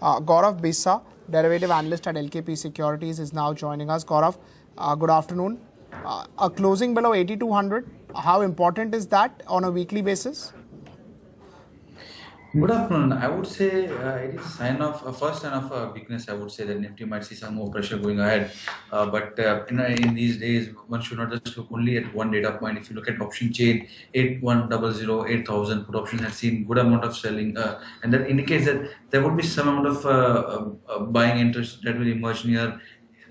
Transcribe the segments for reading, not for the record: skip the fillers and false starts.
Gaurav Bissa, derivative analyst at LKP Securities, is now joining us. Gaurav, good afternoon. A closing below 8,200, how important is that on a weekly basis? Good afternoon. I would say it is a sign of a first sign of weakness. I would say that Nifty might see some more pressure going ahead. But in these days, one should not just look only at one data point. If you look at option chain 8100, 8,000 put options have seen good amount of selling, and that indicates that there would be some amount of buying interest that will emerge near,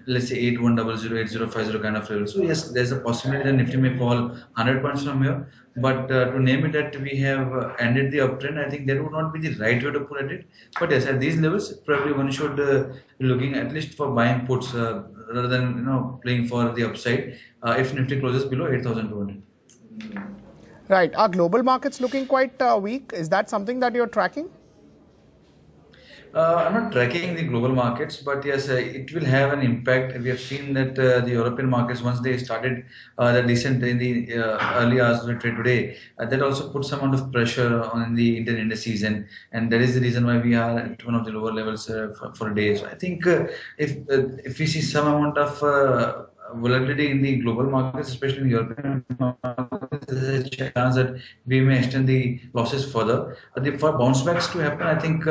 let's say, 8100, 8050 kind of level. So yes, there's a possibility that Nifty may fall 100 points from here. But to name it that we have ended the uptrend, I think that would not be the right way to put it. But yes, at these levels, probably one should be looking at least for buying puts rather than playing for the upside. If Nifty closes below 8,200. Right. Are global markets looking quite weak? Is that something that you're tracking? I'm not tracking the global markets, but yes, it will have an impact. We have seen that the European markets, once they started the descent in the early hours of the trade today, that also put some amount of pressure on the Indian indices, and that is the reason why we are at one of the lower levels for a day. So I think if we see some amount of volatility in the global markets, especially in the European markets, there's a chance that we may extend the losses further. For bounce backs to happen, I think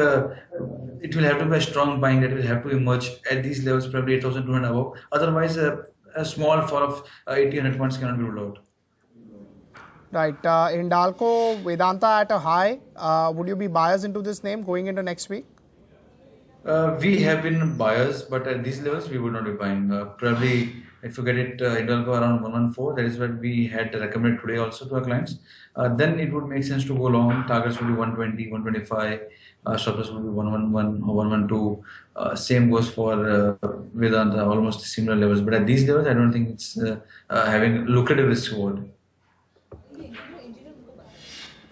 it will have to be a strong buying that will have to emerge at these levels, probably 8,200 above. Otherwise, a small fall of 1,800 points cannot be ruled out. Right. Hindalco, Vedanta at a high. Would you be buyers into this name going into next week? We have been buyers, but at these levels, we would not be buying. Probably, if you get it Hindalco around 114, that is what we had recommended today also to our clients. Then it would make sense to go long. Targets would be 120, 125. Stop loss would be 111 or 112. Same goes for Vedanta, almost similar levels. But at these levels, I don't think it's having lucrative risk reward.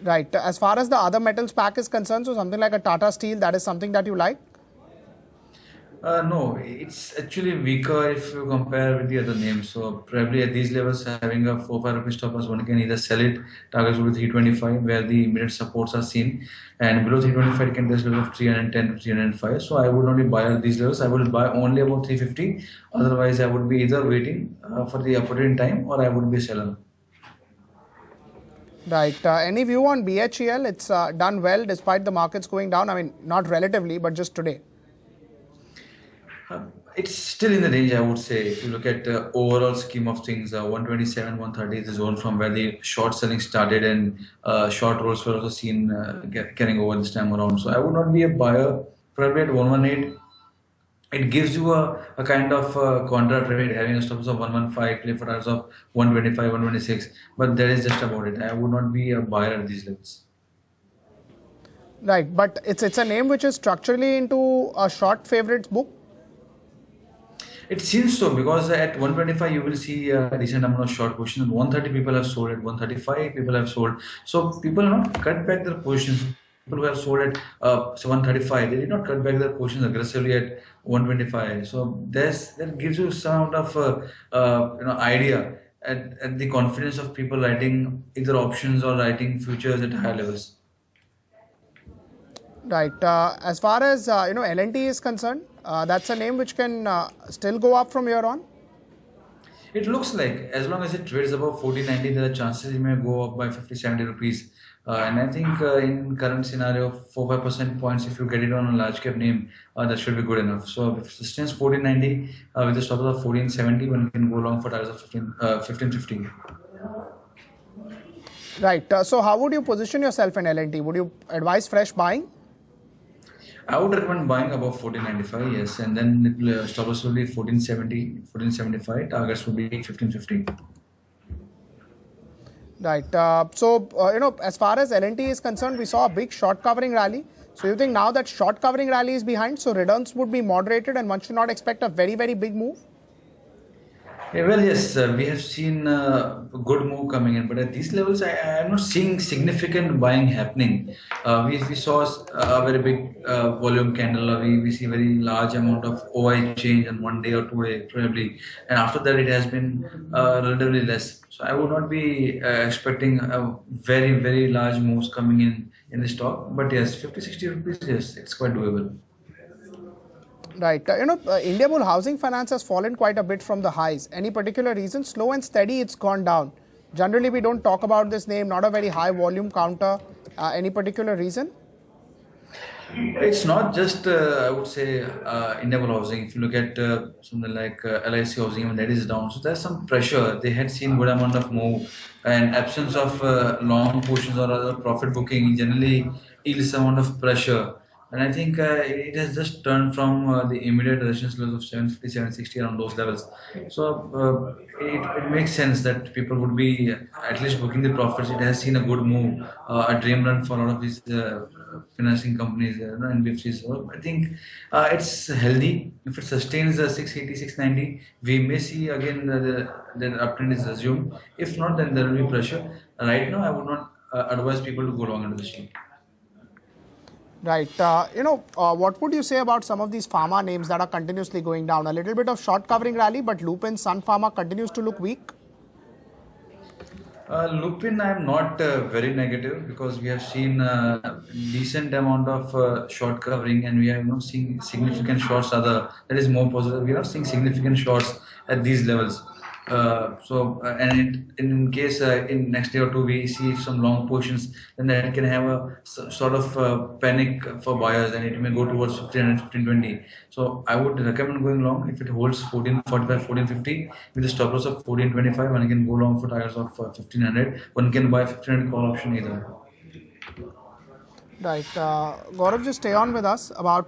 Right. As far as the other metals pack is concerned, so something like a Tata Steel, that is something that you like? No, it's actually weaker if you compare with the other names. So probably at these levels, having a 4-5 rupees stop loss, one can either sell it. Targets will be 325, where the immediate supports are seen, and below 325, it can test level of 310 to 305. So I would only buy at these levels. I will buy only about 350. Otherwise, I would be either waiting for the opportune time, or I would be a seller. Right. Any view on BHEL? It's done well despite the markets going down. I mean, not relatively, but just today. It's still in the range, I would say. If you look at the overall scheme of things, 127, 130 is the zone from where the short selling started, and short rolls were also seen carrying over this time around. So I would not be a buyer. Probably at 118, it gives you a kind of contra trade, having a stop loss of 115, play for targets of 125, 126. But that is just about it. I would not be a buyer at these levels. Right, but it's a name which is structurally into a short favorites book. It seems so, because at 125 you will see a decent amount of short positions. At 130 people have sold, at 135 people have sold. So people have not cut back their positions. People who have sold at 135, they did not cut back their positions aggressively at 125. So that gives you some amount of idea at the confidence of people writing either options or writing futures at higher levels. Right. As far as L&T is concerned, that's a name which can still go up from here on. It looks like as long as it trades above 1490, there are chances it may go up by 50-70 rupees. And I think in current scenario, 4-5% points, if you get it on a large cap name, that should be good enough. So if it sustains 1490 with a stop loss of 1470, one can go long for targets of 1550. Right. So how would you position yourself in L&T? Would you advise fresh buying? I would recommend buying above 1495, yes, and then it will stop loss will be 1470, 1475. Targets will be 1550. Right. As far as L&T is concerned, we saw a big short covering rally. So you think now that short covering rally is behind, so returns would be moderated and one should not expect a very, very big move? Well, yes, we have seen a good move coming in, but at these levels, I am not seeing significant buying happening. We saw a very big volume candle. We see very large amount of OI change in 1 day or 2 days probably, and after that it has been relatively less. So I would not be expecting a very, very large moves coming in the stock. But yes, 50-60 rupees, yes, it's quite doable. Right. India Bull Housing Finance has fallen quite a bit from the highs. Any particular reason? Slow and steady, it's gone down. Generally, we don't talk about this name, not a very high volume counter. Any particular reason? It's not just, I would say, Indian housing. If you look at something like LIC housing, even that is down. So there's some pressure. They had seen good amount of move, and absence of long positions or other profit booking generally yields some amount of pressure. And I think it has just turned from the immediate resistance levels of 750, 760 around those levels. So it makes sense that people would be at least booking the profits. It has seen a good move, a dream run for a lot of these financing companies, NBFCs. So I think it's healthy. If it sustains 680, 690, we may see again the uptrend is resumed. If not, then there will be pressure. Right now, I would not advise people to go long into the stream. Right. What would you say about some of these pharma names that are continuously going down? A little bit of short covering rally, but Lupin, Sun Pharma continues to look weak. Lupin, I'm not very negative because we have seen a decent amount of short covering, and we have not seen significant shorts. That is more positive. We are not seeing significant shorts at these levels. In case in next day or two we see some long positions, then that can have a sort of panic for buyers, and it may go towards 1500, 1520. So I would recommend going long if it holds 1445, 1450 with a stop loss of 1425. One can go long for targets of 1500. One can buy 1500 call option either. Right. Gaurav, just stay on with us. About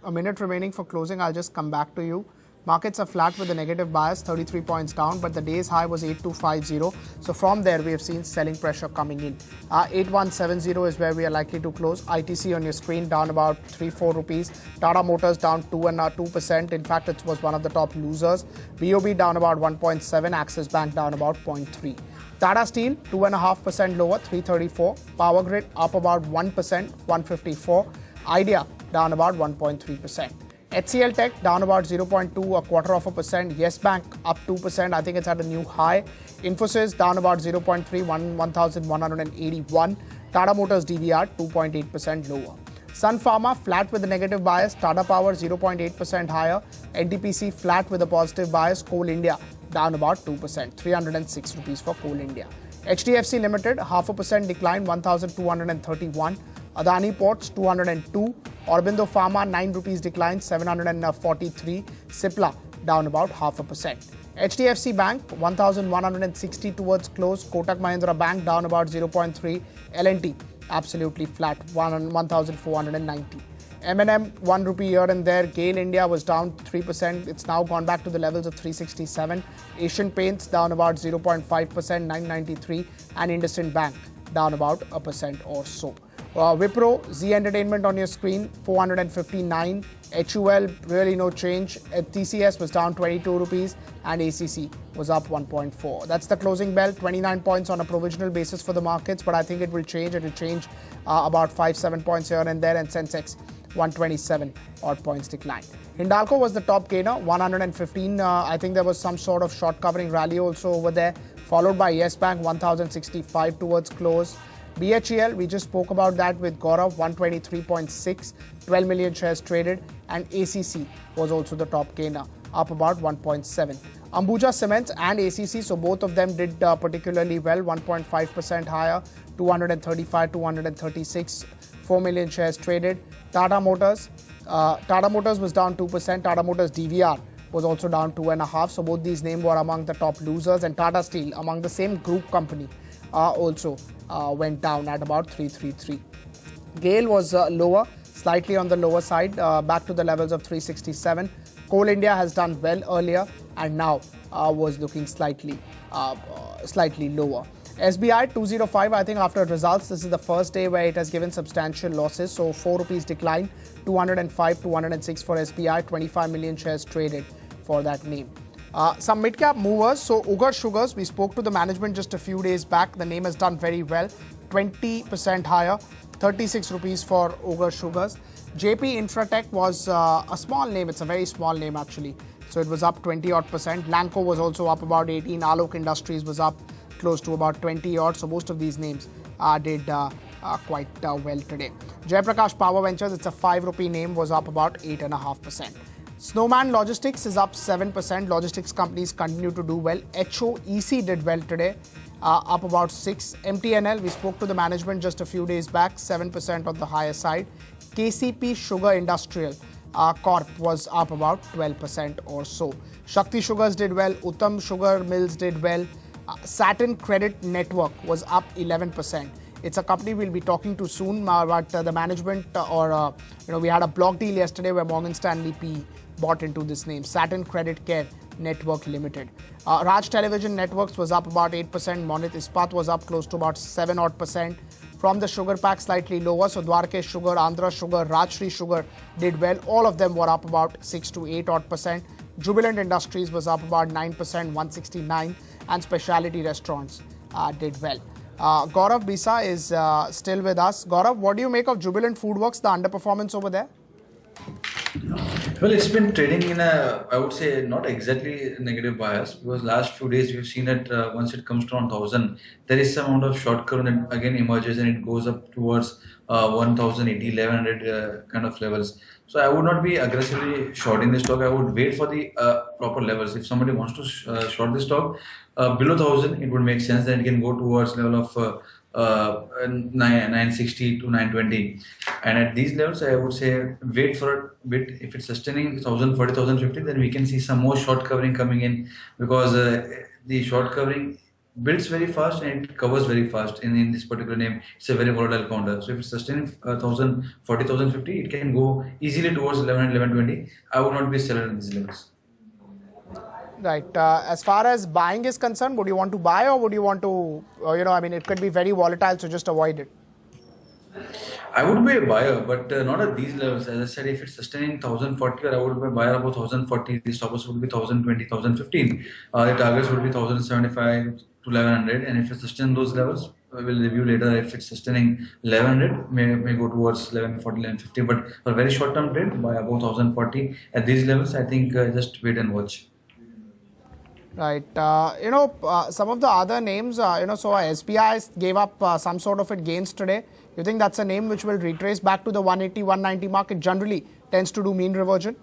a minute remaining for closing. I'll just come back to you. Markets are flat with a negative bias, 33 points down, but the day's high was 8250. So from there, we have seen selling pressure coming in. 8170 is where we are likely to close. ITC on your screen down about 3-4 rupees. Tata Motors down 2%. In fact, it was one of the top losers. BOB down about 1.7. Axis Bank down about 0.3. Tata Steel 2.5% lower, 334. Power Grid up about 1%, 154. Idea down about 1.3%. HCL Tech down about 0.2, 0.25%. Yes Bank up 2%. I think it's at a new high. Infosys down about 0.3, 1,181. Tata Motors DVR 2.8% lower. Sun Pharma flat with a negative bias. Tata Power 0.8% higher. NTPC flat with a positive bias. Coal India down about 2%, 306 rupees for Coal India. HDFC Limited 0.5% decline, 1,231. Adani Ports 202. Aurobindo Pharma 9 rupees decline, 743. Cipla down about 0.5%. HDFC Bank 1,160 towards close. Kotak Mahindra Bank down about 0.3. L&T absolutely flat, 1,490. M&M 1 rupee here and there. GAIL India was down 3%. It's now gone back to the levels of 367. Asian Paints down about 0.5%, 993. And IndusInd Bank down about 1% or so. Wipro, Z Entertainment on your screen, 459. HUL, really no change. TCS was down 22 rupees and ACC was up 1.4. That's the closing bell, 29 points on a provisional basis for the markets, but I think it will change. It will change about 5-7 points here and there, and Sensex 127 odd points decline. Hindalco was the top gainer, 115. I think there was some sort of short covering rally also over there, followed by Yes Bank, 1,065 towards close. BHEL, we just spoke about that with Gaurav, 123.6, 12 million shares traded, and ACC was also the top gainer, up about 1.7. Ambuja Cements and ACC, so both of them did particularly well, 1.5% higher, 235, 236, 4 million shares traded. Tata Motors was down 2%. Tata Motors DVR was also down 2.5%. So both these names were among the top losers, and Tata Steel, among the same group company, also went down at about 333. GAIL was lower, slightly on the lower side, back to the levels of 367. Coal India has done well earlier and now was looking slightly lower. SBI 205, I think after results, this is the first day where it has given substantial losses. So 4 rupees decline, 205, 206 for SBI, 25 million shares traded for that name. Some mid-cap movers. So Ugar Sugars, we spoke to the management just a few days back. The name has done very well, 20% higher, 36 rupees for Ugar Sugars. JP Infratech was a small name. It's a very small name actually. So it was up 20 odd percent. Lanco was also up about 18. Alok Industries was up close to about 20 odd. So most of these names did quite well today. Jayaprakash Power Ventures, it's a 5 rupee name, was up about 8.5%. Snowman Logistics is up 7%. Logistics companies continue to do well. HOEC did well today, up about 6. MTNL, we spoke to the management just a few days back, 7% on the higher side. KCP Sugar Industrial Corp was up about 12% or so. Shakti Sugars did well. Uttam Sugar Mills did well. Saturn Credit Network was up 11%. It's a company we'll be talking to soon, but the management we had a block deal yesterday where Morgan Stanley P bought into this name, Saturn Credit Care Network Limited. Raj Television Networks was up about 8%. Monit Ispat was up close to about 7%. From the sugar pack, slightly lower. So Dwarkesh Sugar, Andhra Sugar, Rajshri Sugar did well. All of them were up about 6 to 8%. Jubilant Industries was up about 9%, 169, and Specialty Restaurants did well. Gaurav Bissa is still with us. Gaurav, what do you make of Jubilant Foodworks, the underperformance over there? Well, it's been trading in a, I would say, not exactly negative bias, because last few days we've seen that once it comes to around 1,000, there is some amount of short curve that again emerges and it goes up towards 1,080, 1,100 kind of levels. So I would not be aggressively shorting the stock. I would wait for the proper levels. If somebody wants to short the stock below 1,000, it would make sense. Then it can go towards level of 960 to 920, and at these levels I would say wait for a bit. If it's sustaining 1,040, 1,050, then we can see some more short covering coming in, because the short covering builds very fast and it covers very fast. In this particular name, it's a very volatile counter. So if it's sustaining 1,040, 1,050, it can go easily towards 1100, 1120. I would not be selling at these levels. Right. As far as buying is concerned, would you want to buy or would you want to, it could be very volatile, so just avoid it? I would be a buyer, but not at these levels. As I said, if it's sustaining 1,040, I would be a buyer about 1,040. The stoppers would be 1,020, 1,015. The targets would be 1,075 to 1,100. And if it's sustaining those levels, we will review later. If it's sustaining 1,100, may go towards 1,140, 1,150. But for a very short term trade, buy about 1,040. At these levels, I think just wait and watch. Right. Some of the other names, so SBI gave up some sort of gains today. You think that's a name which will retrace back to the 180, 190 mark? It generally tends to do mean reversion.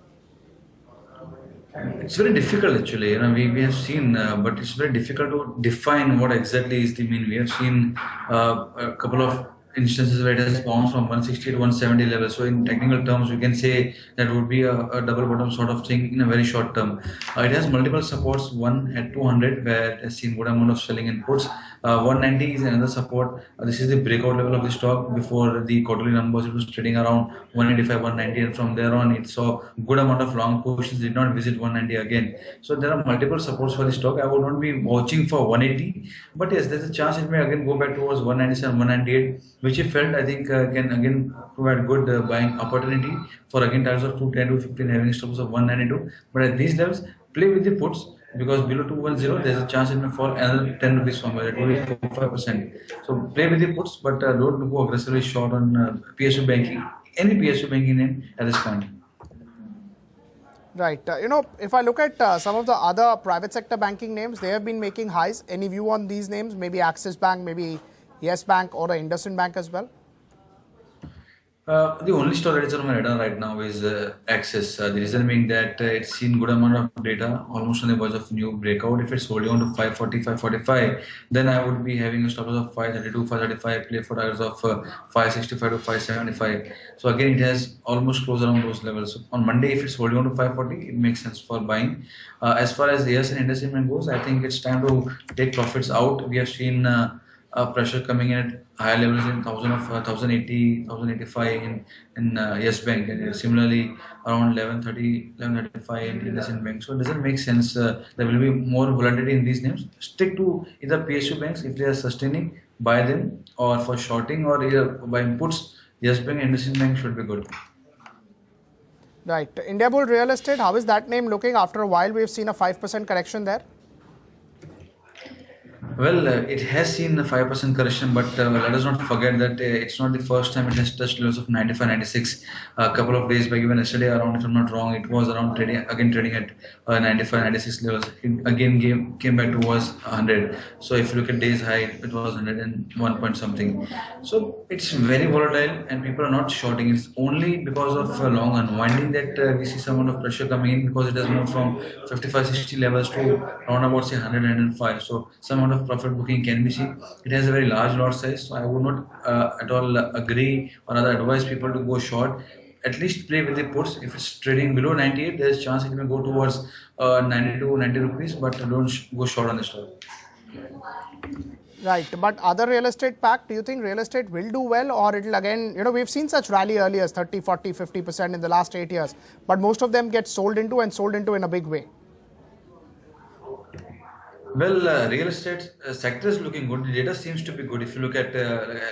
It's very difficult actually. We have seen, but it's very difficult to define what exactly is the mean. We have seen a couple of instances where it has bounced from 160 to 170 level. So in technical terms, we can say that would be a double bottom sort of thing in a very short term. It has multiple supports. One at 200, where it has seen good amount of selling inputs. 190 is another support. This is the breakout level of the stock. Before the quarterly numbers, it was trading around 185, 190, and from there on, it saw good amount of long positions. Did not visit 190 again. So there are multiple supports for the stock. I would not be watching for 180, but yes, there's a chance it may again go back towards 197, 198, which if felt, I think can again provide good buying opportunity for again targets of 210 to 15, having stops of 192. But at these levels, play with the puts, because below 210, there's a chance it may fall another 10 rupees somewhere. It will be 5%. So play with the puts, but don't go aggressively short on PSU banking, any PSU banking name at this point. Right. If I look at some of the other private sector banking names, they have been making highs. Any view on these names? Maybe Axis Bank, maybe Yes Bank or IndusInd Bank as well? The only stock that is on my radar right now is Axis. The reason being that it's seen good amount of data, almost on the verge of new breakout. If it's holding on to 540, 545, then I would be having a stop loss of 532, 535, play for targets of 565 to 575. So again, it has almost closed around those levels. So on Monday, if it's holding on to 540, it makes sense for buying. As far as Yes and IndusInd goes, I think it's time to take profits out. We have seen pressure coming in at higher levels in 1,080, 1,085 in Yes Bank, and similarly around 1130, 1135 in IndusInd Bank. So it doesn't make sense. There will be more volatility in these names. Stick to either PSU banks if they are sustaining, buy them, or for shorting or either buying puts, Yes Bank and IndusInd Bank should be good. Right. Indiabull Real Estate, how is that name looking? After a while, we've seen a 5% correction there. Well, it has seen a 5% correction, but let us not forget that it's not the first time it has touched levels of 95, 96. A couple of days back, even yesterday around, if I'm not wrong, it was around trading at 95, 96 levels. It again came back towards 100. So if you look at days high, it was 101 point something. So it's very volatile, and people are not shorting. It's only because of long unwinding that we see some amount of pressure coming in, because it has moved from 55, 60 levels to around about say 100, 105. So some amount of profit booking can be seen. It has a very large lot size, so I would not at all agree or rather advise people to go short. At least play with the puts. If it's trading below 98, there's a chance it may go towards 90 to 90 rupees, but don't go short on the stock. Right, but other real estate pack, do you think real estate will do well, or it'll again, we've seen such rally earlier, 30, 40, 50% in the last 8 years, but most of them get sold into in a big way. Well, real estate sector is looking good. The data seems to be good. If you look at,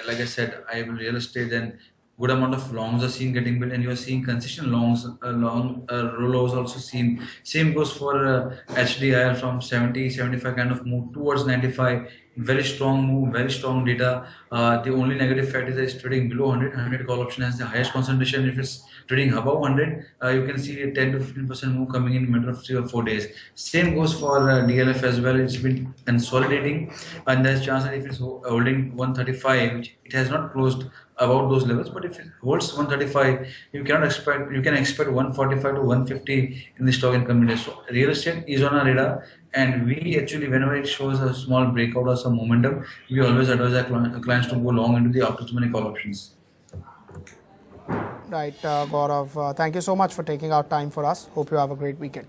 like I said, I have real estate, then good amount of longs are seen getting built, and you are seeing consistent longs, long rollovers also seen. Same goes for HDIR from 70, 75 kind of move towards 95. Very strong move, very strong data. The only negative fact is that it's trading below 100. 100 call option has the highest concentration. If it's trading above 100, you can see a 10 to 15% move coming in a matter of 3 or 4 days. Same goes for DLF as well. It's been consolidating, and there's chance that if it's holding 135, which it has not closed about those levels, but if it holds 135, you can expect 145 to 150 in the stock income index. So real estate is on our radar, and we actually, whenever it shows a small breakout or some momentum, we always advise our clients to go long into the after money call options. Right, Gaurav, thank you so much for taking out time for us. Hope you have a great weekend.